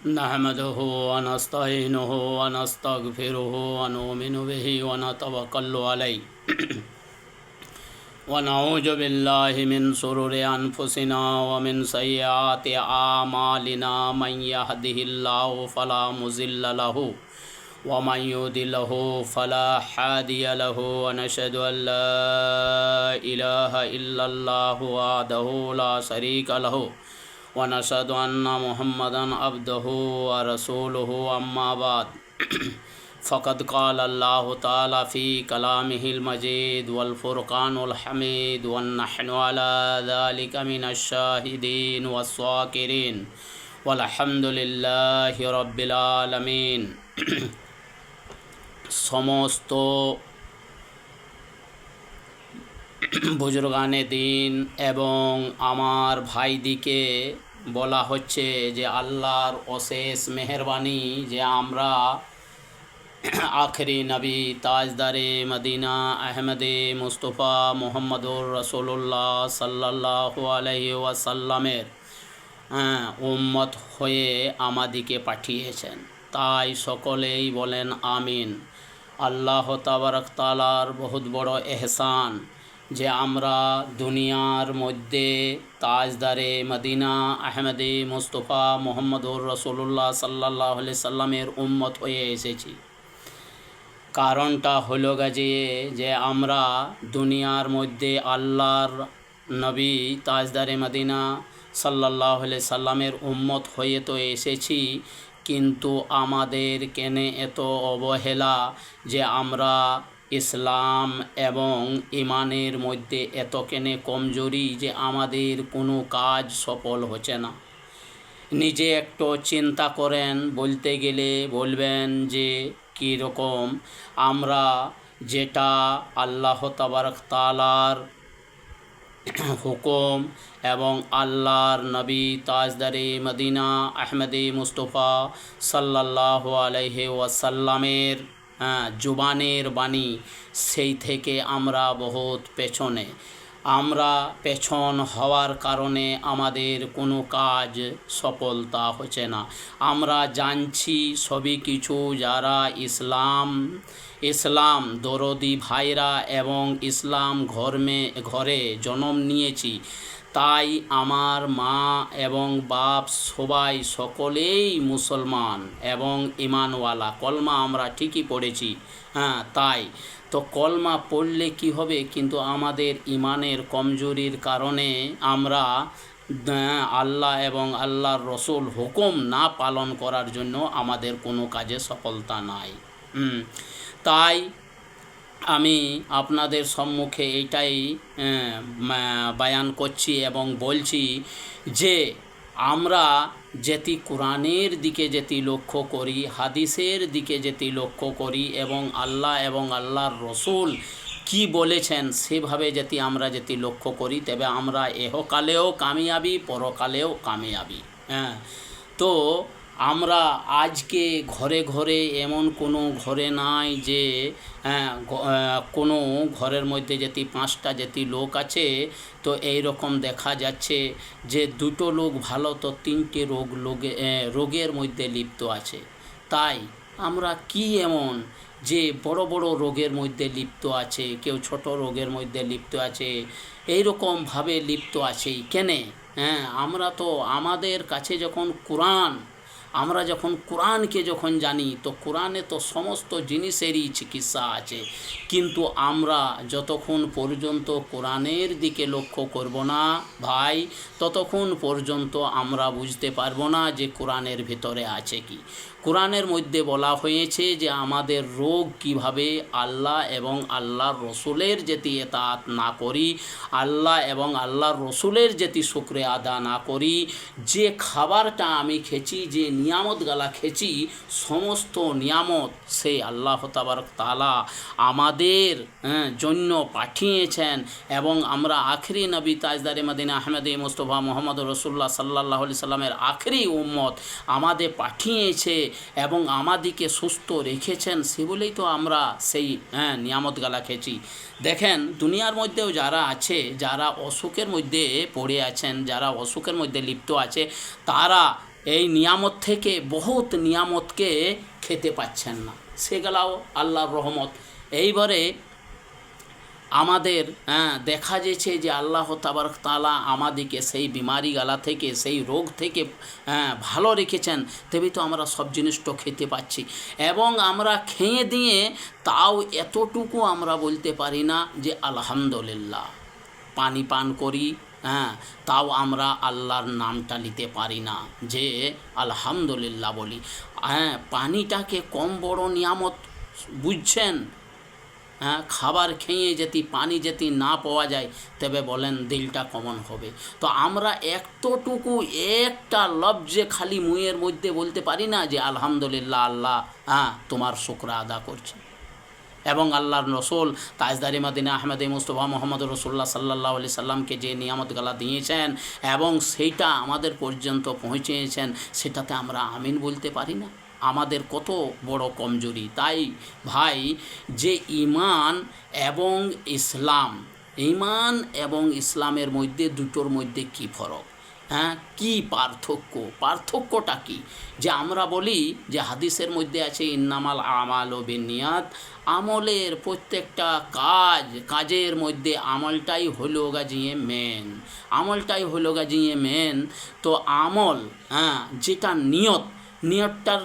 नहमदुहु वनस्तईनुहु वनस्तगफिरुहु वनुमिनु बिहि वनतवक्कलु अलैहि वनऊज़ु बिल्लाहि मिन शुरूरि अनफुसिना व मिन सय्यिआति आमालिना मन यहदिहिल्लाहु फला मुज़िल्ल लहु व मन युद्लिल्हु फला हादिय लहु व नशहदु अल्ला इलाहा इल्लल्लाहु वहदहु ला शरीका लहु वनशहदु अन्ना मुहम्मदन अब्दुहु व रसूलुहु अम्मा बाद फ़क़द क़ाल अल्लाहु तआला फ़ी कलामिहिल मजीद वल फ़ुरक़ानुल हमीद वन्नहनु अला ज़ालिका मिनश शाहिदीन वश्शाकिरीन वल्हम्दुलिल्लाहि रब्बिल आलमीन। समस्त बुजुर्गाने दिन एवं आमार भाईदिके बला होच्छे जे आल्लाहर अशेष मेहरबानी जे आमरा आखिरी नबी ताजदारे मदीना अहमदे मुस्तफ़ा मुहम्मदुर रसूलुल्लाह सल्लल्लाहु अलैहि वसल्लमेर उम्मत हये आमादिके पाठिয়েছেন। ताई सकलेई बोलेन आमीन। आल्लाह तबारक ताआलार बहुत बड़ो एहसान जे आमरा दुनियार मध्य ताजदारे मदीना अहमदे मुस्तफ़ा मुहम्मदुर रसूलुल्लाह सल्लल्लाहु अलैहि वसल्लमेर उम्मत हये एसेछि। कारणटा हलो गाजिए जे आमरा दुनियार मध्य आल्लाहर नबी ताजदारे मदीना सल्लल्लाहु अलैहि वसल्लमेर उम्मत हये तो एसेछि, किन्तु आमादेर केने एत अवहेला जे आमरा इस्लाम एवं ईमानेर मध्य एत केने कमजोरी जे आमादेर कोनो काज सफल होच्छे ना। निजे एकटो चिंता करें, बोलते गेले बोलबेन जे की रकम आमरा जेटा आल्लाह तबारक ताआलार हुकुम एवं आल्लाहर नबी ताजदारे मदीना अहमदे मुस्तफ़ा सल्लल्लाहु अलैहि वसल्लमेर जुबानेर बानी सेई थेके आमरा बहुत पेछने। आमरा पेछन हওয়ার कारणे आमादेर कोनो काज सफलता होच्छे ना। आमरा जानछि सभी किछु जारा इस्लाम दरदी भाईरा एवं इस्लाम घरे जन्म निয়েছি, ताई आमार मा एवं बाप सबाई सकलेई मुसलमान एवं ईमानवाला। कलमा आमरा ठीकई पड़ेছি, ताई तो कलमा पड़ले कि होबे, किन्तु आमादेर ईमानेर कमजोरिर कारणे आमरा आल्लाह एवं आल्लाहर रसूल हुकुम ना पालन करार जन्य आमादेर कोनो काजे सफलता नाई। ताई आमी आपनादेर सम्मुखे एटाई बयान करछि एवं बोलछि जे आमरा जेति कुरानेर दिके जेति लक्ष्य करी, हादिसेर दिके जेति लक्ष्य करी एवं आल्लाह एवं आल्लाहर रसूल की बोलेছেন সেভাবে যদি আমরা যদি লক্ষ্য করি তবে আমরা ইহকালেও কামিয়াবি পরকালেও কামিয়াবি। তো আমরা আজকে ঘরে ঘরে এমন কোনো ঘরে নাই যে কোনো ঘরের মধ্যে যদি 5টা যদি লোক আছে তো এই রকম দেখা যাচ্ছে যে 2টো লোক ভালো তো 3টে রোগের মধ্যে লিপ্ত আছে। তাই আমরা কি এমন যে বড় বড় রোগের মধ্যে লিপ্ত আছে, কেউ ছোট রোগের মধ্যে লিপ্ত আছে, এই রকম ভাবে লিপ্ত আছে কেনে? আমরা তো আমাদের কাছে যখন আমরা যখন কোরআনকে যখন জানি তো কোরআনে তো সমস্ত জিনিসেরই চিকিৎসা আছে, কিন্তু আমরা যতক্ষণ পর্যন্ত কোরআনের দিকে লক্ষ্য করব না ভাই, ততক্ষণ পর্যন্ত আমরা বুঝতে পারবো না যে কোরআনের ভিতরে আছে কি। কোরআনের মধ্যে বলা হয়েছে যে আমাদের রোগ কিভাবে আল্লাহ এবং আল্লাহর রসুলের যেটি এতাত না করি, আল্লাহ এবং আল্লাহর রসুলের যেটি শুকরিয়া আদা না করি, যে খাবারটা আমি খেছি, যে নিয়ামত গালা খেছি, সমস্ত নিয়ামত সে আল্লাহ তাবারক তাআলা আমাদের জন্য পাঠিয়েছেন এবং আমরা আখেরি নবী তাজদারে মদিনা আহমদে মুস্তফা মুহাম্মদ রসুল্লাহ সাল্লাল্লাহু আলাইহি সাল্লামের আখেরি উম্মত আমাদের পাঠিয়েছে এবং আমাদিকে সুস্থ রেখেছেন, সে বলেই তো আমরা সেই নিয়ামত গালা খেয়েছি। দেখেন দুনিয়ার মধ্যেও যারা আছে, যারা অসুখের মধ্যে পড়ে আছেন, যারা অসুখের মধ্যে লিপ্ত আছে, তারা এই নিয়ামত থেকে বহুত নিয়ামতকে খেতে পাচ্ছেন না, সেগুলাও আল্লাহর রহমত। এইবারে আমাদের দেখা যাচ্ছে যে আল্লাহ তাবারক তাআলা আমাদেরকে সেই বিমারি গালা থেকে, সেই রোগ থেকে ভালো রেখেছেন, তবে তো আমরা সব জিনিসটা খেতে পাচ্ছি। এবং আমরা খেয়ে দিয়ে তাও এতটুকু আমরা বলতে পারি না যে আলহামদুলিল্লাহ। পানি পান করি, তাও আমরা আল্লাহর নামটা নিতে পারি না যে আলহামদুলিল্লাহ বলি। পানিটাকে কম বড় নিয়ামত বুঝছেন? খাবার খেয়ে যদি পানি যদি না পাওয়া যায় তবে বলেন দিলটা কেমন হবে? তো আমরা এতটুকু একটা লফজে খালি মুয়ের মধ্যে বলতে পারি না যে আলহামদুলিল্লাহ, আল্লাহ তোমার শুকর আদা করছি। এবং আল্লাহর রসুল তাজদারি মদিনা আহমদ মুস্তফা মোহাম্মদ রসুল্লাহ সাল্লাল্লাহু আলাইহি সাল্লামকে যে নিয়ামতগুলা দিয়েছেন এবং সেইটা আমাদের পর্যন্ত পৌঁছেছেন, সেটাতে আমরা আমিন বলতে পারি না। আমাদের কত বড় কমজোরি। তাই ভাই, যে ঈমান এবং ইসলাম, ঈমান এবং ইসলামের মধ্যে দুটোর মধ্যে কি ফরক, কি পার্থক্যটা কি? যে আমরা বলি যে হাদিসের মধ্যে আছে ইন্নামাল আমালু বিন্নিয়াত, আমলের প্রত্যেকটা কাজের মধ্যে আমলটাই হলো গাজিয়ে মেন, আমলটাই হলো গাজিয়ে মেন। তো আমল, যেটা নিয়তটার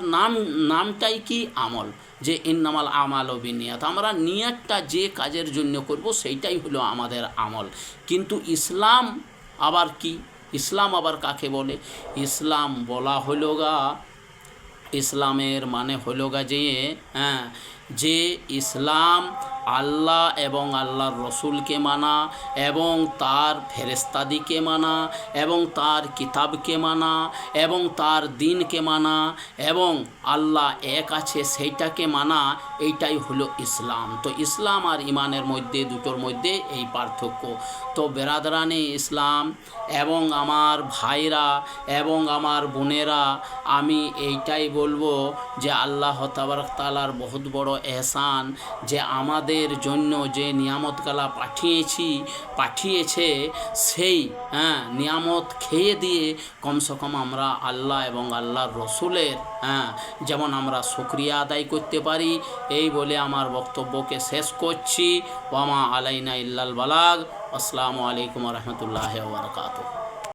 নামটাই কি? আমল। যে ইন্নামাল আমালু বিন্নিয়াত, আমরা নিয়তটা যে কাজের জন্য করব সেইটাই হলো আমাদের আমল। কিন্তু ইসলাম আবার কি? ইসলাম আবার কাকে বলে? ইসলাম বলা হলো গা, ইসলামের মানে হলো গা যে ইসলাম আল্লাহ এবং আল্লাহর রসুলকে মানা, এবং তার ফেরেস্তাদিকে মানা, এবং তার কিতাবকে মানা, এবং তার দিনকে মানা, এবং আল্লাহ এক আছে সেইটাকে মানা, এইটাই হলো ইসলাম। তো ইসলাম আর ইমানের মধ্যে, দুটোর মধ্যে এই পার্থক্য। তো বেরাদরানে ইসলাম এবং আমার ভাইরা এবং আমার বোনেরা, আমি এইটাই বলবো যে আল্লাহ তাবারক তাআলার বহুত বড় এহসান যে আমাদের জন্য যে নিয়ামতগুলা পাঠিয়েছে, সেই নিয়ামত খেয়ে দিয়ে কমসে কম আমরা আল্লাহ এবং আল্লাহর রসুলের যেমন আমরা শুকরিয়া আদায় করতে পারি। এই বলে আমার বক্তব্যকে শেষ করছি। ওয়ামা আলাইনা ইল্লাল বালাগ। আসসালামু আলাইকুম ওয়া রাহমাতুল্লাহি ওয়া বারাকাতুহু।